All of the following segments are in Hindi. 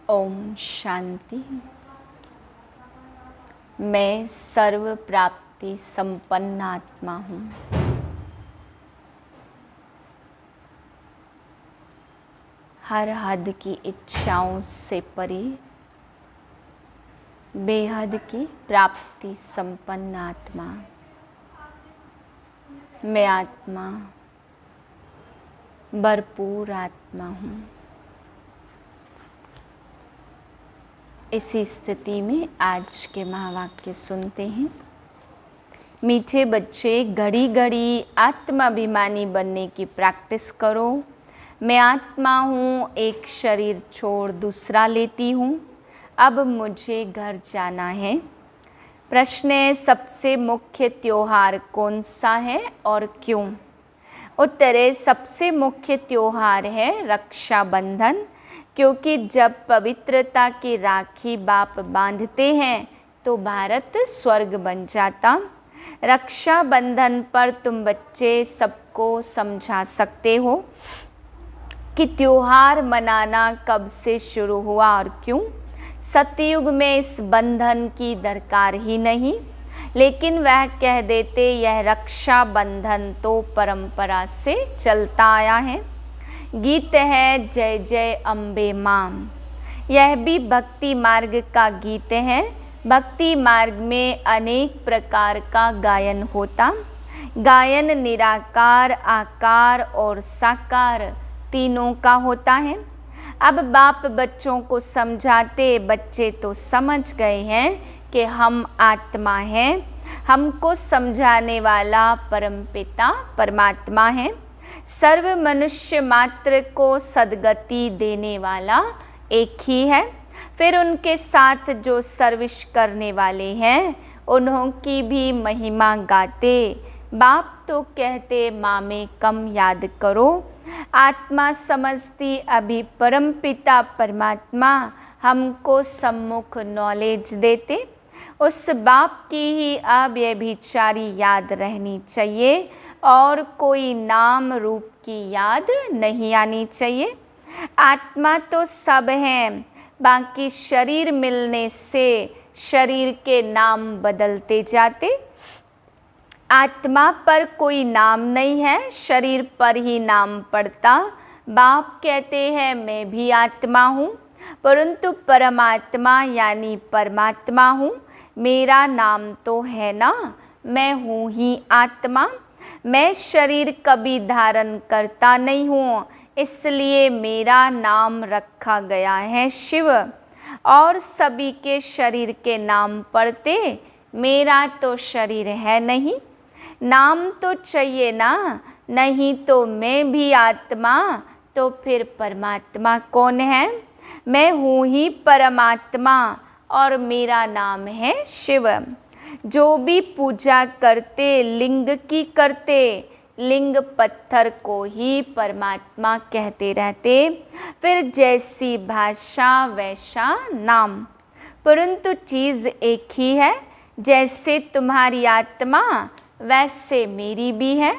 ओम शांति। मैं सर्व प्राप्ति संपन्न आत्मा हूँ। हर हद की इच्छाओं से परे बेहद की प्राप्ति संपन्न आत्मा। मैं आत्मा, भरपूर आत्मा हूँ। इसी स्थिति में आज के महावाक्य सुनते हैं। मीठे बच्चे, घड़ी घड़ी आत्माभिमानी बनने की प्रैक्टिस करो। मैं आत्मा हूँ, एक शरीर छोड़ दूसरा लेती हूँ। अब मुझे घर जाना है। प्रश्न है, सबसे मुख्य त्योहार कौन सा है और क्यों? उत्तर है, सबसे मुख्य त्योहार है रक्षाबंधन, क्योंकि जब पवित्रता की राखी बाप बांधते हैं तो भारत स्वर्ग बन जाता। रक्षाबंधन पर तुम बच्चे सबको समझा सकते हो कि त्योहार मनाना कब से शुरू हुआ और क्यों। सतयुग में इस बंधन की दरकार ही नहीं, लेकिन वह कह देते यह रक्षाबंधन तो परंपरा से चलता आया है। गीत है जय जय अम्बे माम। यह भी भक्ति मार्ग का गीत है। भक्ति मार्ग में अनेक प्रकार का गायन होता। गायन निराकार, आकार और साकार तीनों का होता है। अब बाप बच्चों को समझाते, बच्चे तो समझ गए हैं कि हम आत्मा हैं। हमको समझाने वाला परमपिता परमात्मा है। सर्व मनुष्य मात्र को सद्गति देने वाला एक ही है। फिर उनके साथ जो सर्विस करने वाले हैं उन्हों की भी महिमा गाते। बाप तो कहते माँ में कम याद करो। आत्मा समझती अभी परमपिता परमात्मा हमको सम्मुख नॉलेज देते। उस बाप की ही अब यह विचारी याद रहनी चाहिए और कोई नाम रूप की याद नहीं आनी चाहिए। आत्मा तो सब हैं, बाकी शरीर मिलने से शरीर के नाम बदलते जाते। आत्मा पर कोई नाम नहीं है, शरीर पर ही नाम पड़ता। बाप कहते हैं मैं भी आत्मा हूँ, परंतु परमात्मा यानी परमात्मा हूँ। मेरा नाम तो है ना, मैं हूँ ही आत्मा। मैं शरीर कभी धारण करता नहीं हूँ, इसलिए मेरा नाम रखा गया है शिव। और सभी के शरीर के नाम पड़ते, मेरा तो शरीर है नहीं। नाम तो चाहिए ना, नहीं तो मैं भी आत्मा, तो फिर परमात्मा कौन है? मैं हूँ ही परमात्मा और मेरा नाम है शिव। जो भी पूजा करते लिंग की करते, लिंग पत्थर को ही परमात्मा कहते रहते। फिर जैसी भाषा वैसा नाम, परंतु चीज़ एक ही है। जैसे तुम्हारी आत्मा वैसे मेरी भी है।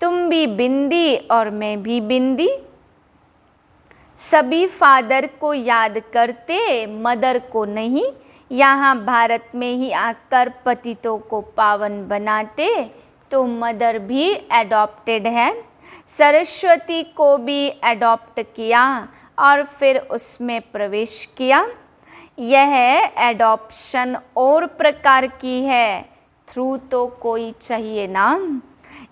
तुम भी बिंदी और मैं भी बिंदी। सभी फादर को याद करते, मदर को नहीं। यहाँ भारत में ही आकर पतितों को पावन बनाते, तो मदर भी एडॉप्टेड है। सरस्वती को भी एडॉप्ट किया और फिर उसमें प्रवेश किया। यह एडॉप्शन और प्रकार की है, थ्रू तो कोई चाहिए ना।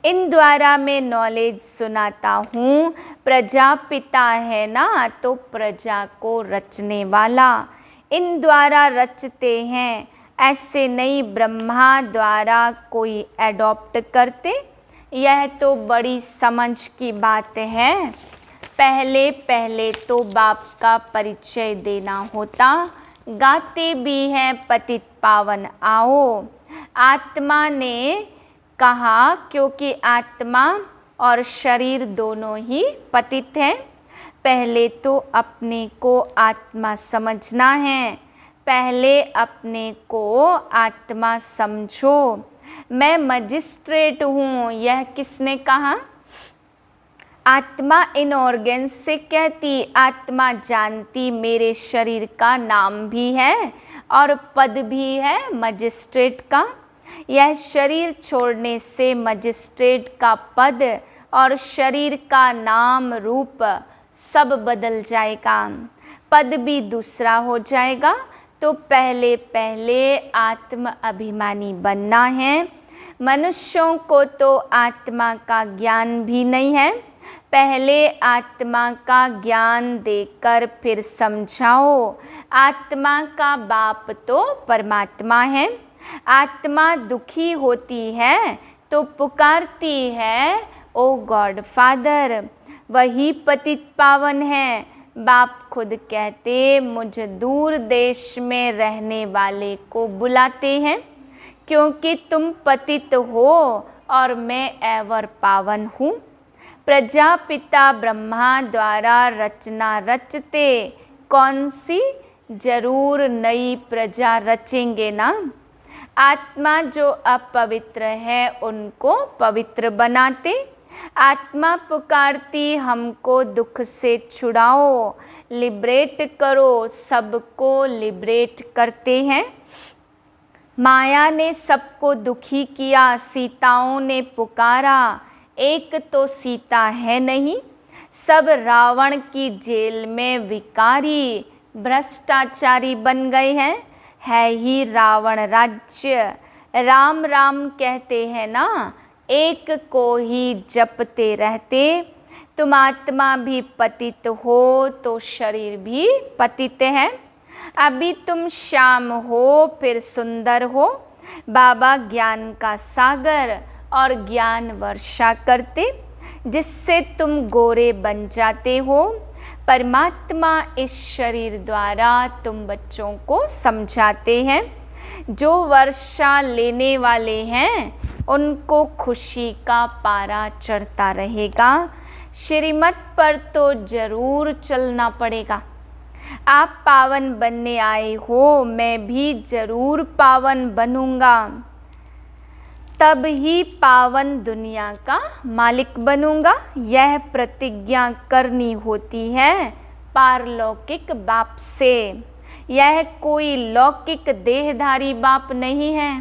इन द्वारा मैं नॉलेज सुनाता हूँ। प्रजापिता है ना, तो प्रजा को रचने वाला इन द्वारा रचते हैं। ऐसे नहीं ब्रह्मा द्वारा कोई एडॉप्ट करते। यह तो बड़ी समझ की बात है। पहले पहले तो बाप का परिचय देना होता। गाते भी हैं पतित पावन आओ। आत्मा ने कहा क्योंकि आत्मा और शरीर दोनों ही पतित हैं। पहले तो अपने को आत्मा समझना है। पहले अपने को आत्मा समझो। मैं मजिस्ट्रेट हूँ, यह किसने कहा? आत्मा इन ऑर्गन्स से कहती, आत्मा जानती मेरे शरीर का नाम भी है और पद भी है मजिस्ट्रेट का। यह शरीर छोड़ने से मजिस्ट्रेट का पद और शरीर का नाम रूप सब बदल जाएगा, पद भी दूसरा हो जाएगा। तो पहले पहले आत्म अभिमानी बनना है। मनुष्यों को तो आत्मा का ज्ञान भी नहीं है, पहले आत्मा का ज्ञान देकर फिर समझाओ। आत्मा का बाप तो परमात्मा है। आत्मा दुखी होती है तो पुकारती है ओ गॉड फादर, वही पतित पावन है। बाप खुद कहते मुझ दूर देश में रहने वाले को बुलाते हैं, क्योंकि तुम पतित हो और मैं एवर पावन हूँ। प्रजापिता ब्रह्मा द्वारा रचना रचते कौन सी जरूर नई प्रजा रचेंगे ना। आत्मा जो अपवित्र है उनको पवित्र बनाते। आत्मा पुकारती हमको दुख से छुड़ाओ, लिबरेट करो, सबको लिबरेट करते हैं। माया ने सबको दुखी किया, सीताओं ने पुकारा, एक तो सीता है नहीं। सब रावण की जेल में विकारी भ्रष्टाचारी बन गए हैं, है ही रावण राज्य। राम राम कहते हैं ना, एक को ही जपते रहते। तुम आत्मा भी पतित हो तो शरीर भी पतित है। अभी तुम श्याम हो फिर सुंदर हो। बाबा ज्ञान का सागर और ज्ञान वर्षा करते, जिससे तुम गोरे बन जाते हो। परमात्मा इस शरीर द्वारा तुम बच्चों को समझाते हैं। जो वर्षा लेने वाले हैं उनको खुशी का पारा चढ़ता रहेगा। श्रीमत पर तो जरूर चलना पड़ेगा। आप पावन बनने आए हो, मैं भी जरूर पावन बनूंगा, तब ही पावन दुनिया का मालिक बनूंगा। यह प्रतिज्ञा करनी होती है पारलौकिक बाप से। यह कोई लौकिक देहधारी बाप नहीं है,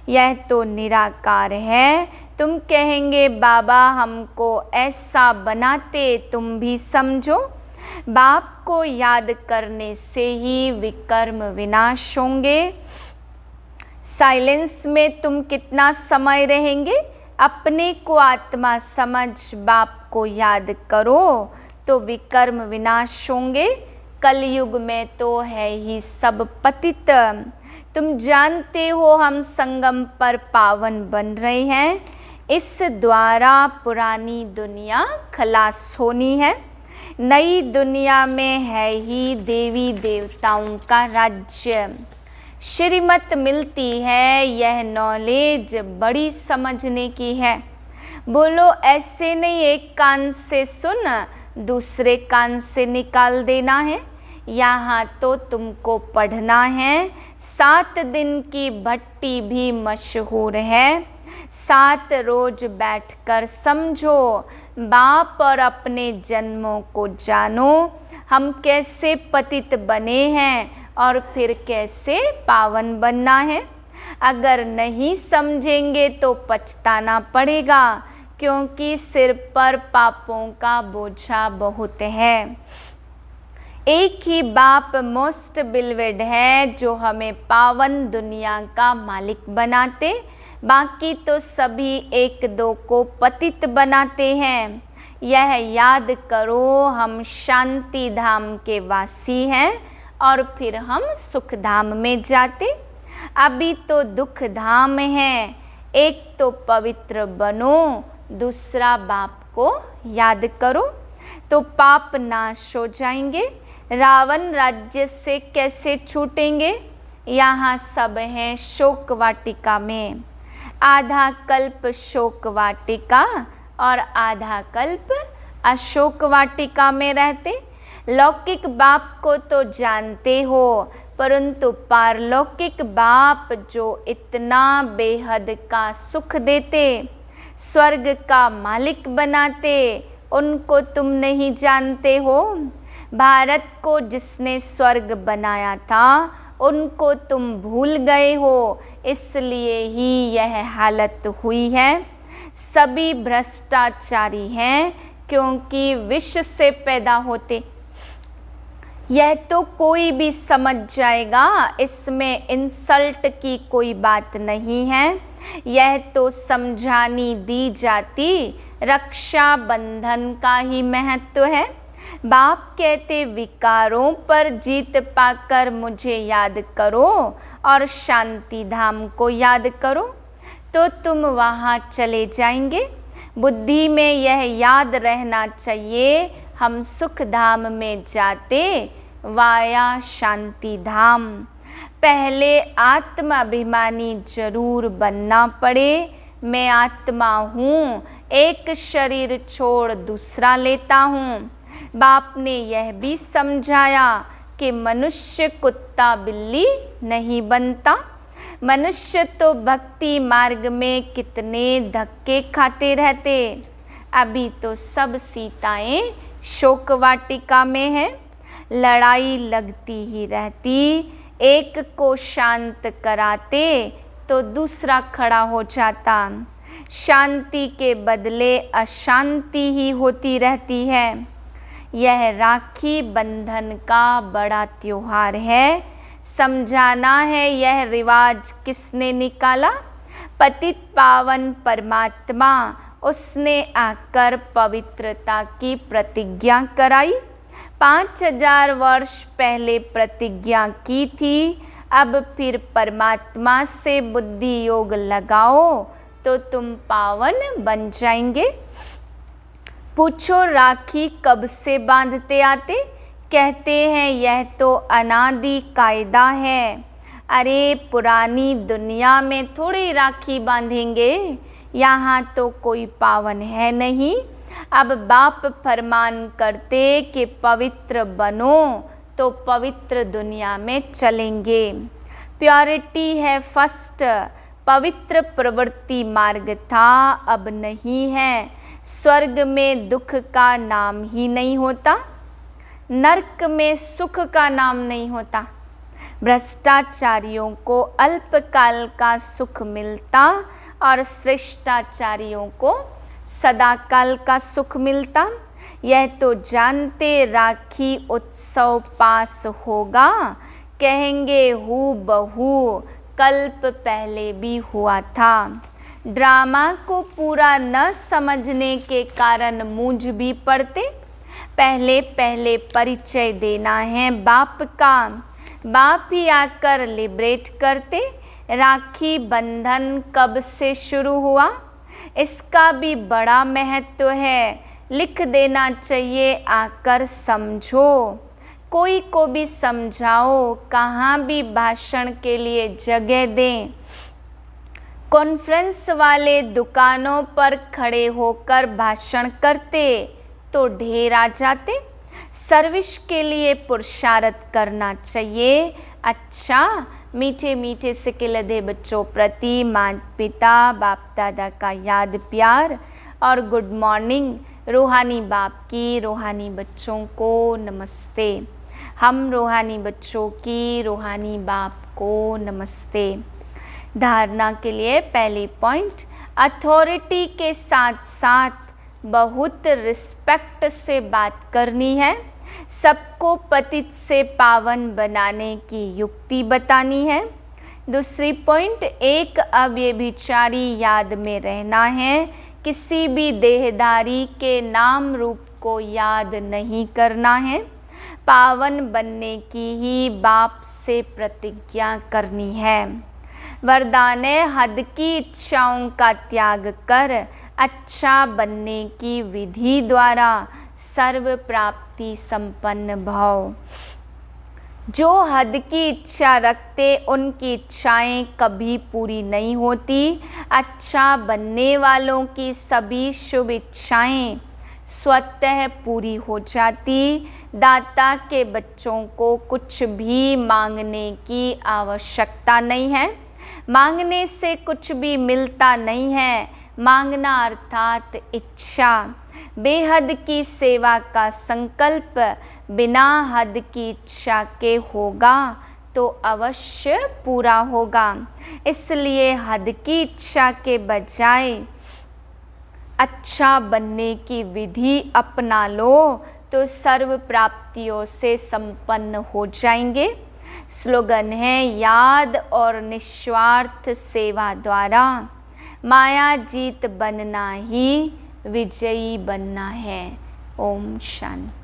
यह तो निराकार है। तुम कहेंगे बाबा हमको ऐसा बनाते, तुम भी समझो। बाप को याद करने से ही विकर्म विनाश होंगे। साइलेंस में तुम कितना समय रहेंगे? अपने को आत्मा समझ बाप को याद करो तो विकर्म विनाश होंगे। कलयुग में तो है ही सब पतित। तुम जानते हो हम संगम पर पावन बन रहे हैं। इस द्वारा पुरानी दुनिया खलास होनी है। नई दुनिया में है ही देवी देवताओं का राज्य। श्रीमत मिलती है, यह नॉलेज बड़ी समझने की है। बोलो ऐसे नहीं एक कान से सुन दूसरे कान से निकाल देना है। यहाँ तो तुमको पढ़ना है। 7 दिन की भट्टी भी मशहूर है। 7 रोज बैठकर समझो, बाप और अपने जन्मों को जानो। हम कैसे पतित बने हैं और फिर कैसे पावन बनना है। अगर नहीं समझेंगे तो पछताना पड़ेगा, क्योंकि सिर पर पापों का बोझा बहुत है। एक ही बाप मोस्ट बिलवेड है जो हमें पावन दुनिया का मालिक बनाते, बाकी तो सभी एक दो को पतित बनाते हैं। यह याद करो हम शांति धाम के वासी हैं और फिर हम सुख धाम में जाते। अभी तो दुख धाम है। एक तो पवित्र बनो, दूसरा बाप को याद करो तो पाप नाश हो जाएंगे। रावण राज्य से कैसे छूटेंगे? यहाँ सब हैं शोक वाटिका में। आधा कल्प शोक वाटिका और आधा कल्प अशोक वाटिका में रहते। लौकिक बाप को तो जानते हो, परंतु पारलौकिक बाप जो इतना बेहद का सुख देते, स्वर्ग का मालिक बनाते, उनको तुम नहीं जानते हो। भारत को जिसने स्वर्ग बनाया था उनको तुम भूल गए हो, इसलिए ही यह हालत हुई है। सभी भ्रष्टाचारी हैं क्योंकि विष से पैदा होते। यह तो कोई भी समझ जाएगा, इसमें इंसल्ट की कोई बात नहीं है। यह तो समझानी दी जाती रक्षा बंधन का ही महत्व है। बाप कहते विकारों पर जीत पाकर मुझे याद करो और शांति धाम को याद करो, तो तुम वहाँ चले जाएंगे। बुद्धि में यह याद रहना चाहिए, हम सुख धाम में जाते वाया शांति धाम। पहले आत्माभिमानी जरूर बनना पड़े। मैं आत्मा हूँ, एक शरीर छोड़ दूसरा लेता हूँ। बाप ने यह भी समझाया कि मनुष्य कुत्ता बिल्ली नहीं बनता। मनुष्य तो भक्ति मार्ग में कितने धक्के खाते रहते। अभी तो सब सीताएं शोक वाटिका में हैं। लड़ाई लगती ही रहती, एक को शांत कराते तो दूसरा खड़ा हो जाता। शांति के बदले अशांति ही होती रहती है। यह राखी बंधन का बड़ा त्योहार है। समझाना है यह रिवाज किसने निकाला। पतित पावन परमात्मा, उसने आकर पवित्रता की प्रतिज्ञा कराई। 5000 वर्ष पहले प्रतिज्ञा की थी। अब फिर परमात्मा से बुद्धि योग लगाओ तो तुम पावन बन जाएंगे। पूछो राखी कब से बांधते आते? कहते हैं यह तो अनादि कायदा है। अरे पुरानी दुनिया में थोड़ी राखी बांधेंगे, यहाँ तो कोई पावन है नहीं। अब बाप फरमान करते कि पवित्र बनो तो पवित्र दुनिया में चलेंगे। प्योरिटी है फर्स्ट। पवित्र प्रवृत्ति मार्ग था, अब नहीं है। स्वर्ग में दुख का नाम ही नहीं होता, नरक में सुख का नाम नहीं होता। भ्रष्टाचारियों को अल्पकाल का सुख मिलता और श्रेष्ठाचारियों को सदाकाल का सुख मिलता। यह तो जानते राखी उत्सव पास होगा, कहेंगे हू बहू कल्प पहले भी हुआ था। ड्रामा को पूरा न समझने के कारण मूंझ भी पड़ते। पहले पहले परिचय देना है बाप का, बाप ही आकर लिबरेट करते। राखी बंधन कब से शुरू हुआ, इसका भी बड़ा महत्व है। लिख देना चाहिए, आकर समझो। कोई को भी समझाओ, कहाँ भी भाषण के लिए जगह दें। कॉन्फ्रेंस वाले दुकानों पर खड़े होकर भाषण करते तो ढेर आ जाते। सर्विस के लिए पुरुषार्थ करना चाहिए। अच्छा, मीठे मीठे सिक्के लदे बच्चों प्रति माता पिता बाप दादा का याद प्यार और गुड मॉर्निंग। रूहानी बाप की रूहानी बच्चों को नमस्ते। हम रूहानी बच्चों की रूहानी बाप को नमस्ते। धारणा के लिए पहली पॉइंट, अथॉरिटी के साथ साथ बहुत रिस्पेक्ट से बात करनी है। सबको पतित से पावन बनाने की युक्ति बतानी है। दूसरी पॉइंट, एक अव्यभिचारी याद में रहना है। किसी भी देहधारी के नाम रूप को याद नहीं करना है। पावन बनने की ही बाप से प्रतिज्ञा करनी है। वरदान है, हद की इच्छाओं का त्याग कर अच्छा बनने की विधि द्वारा सर्व प्राप्ति संपन्न भव। जो हद की इच्छा रखते उनकी इच्छाएं कभी पूरी नहीं होती। अच्छा बनने वालों की सभी शुभ इच्छाएं स्वतः पूरी हो जाती। दाता के बच्चों को कुछ भी मांगने की आवश्यकता नहीं है। मांगने से कुछ भी मिलता नहीं है। मांगना अर्थात इच्छा। बेहद की सेवा का संकल्प बिना हद की इच्छा के होगा तो अवश्य पूरा होगा। इसलिए हद की इच्छा के बजाय अच्छा बनने की विधि अपना लो तो सर्व प्राप्तियों से संपन्न हो जाएंगे। स्लोगन है, याद और निस्वार्थ सेवा द्वारा माया जीत बनना ही विजयी बनना है। ओम शांति।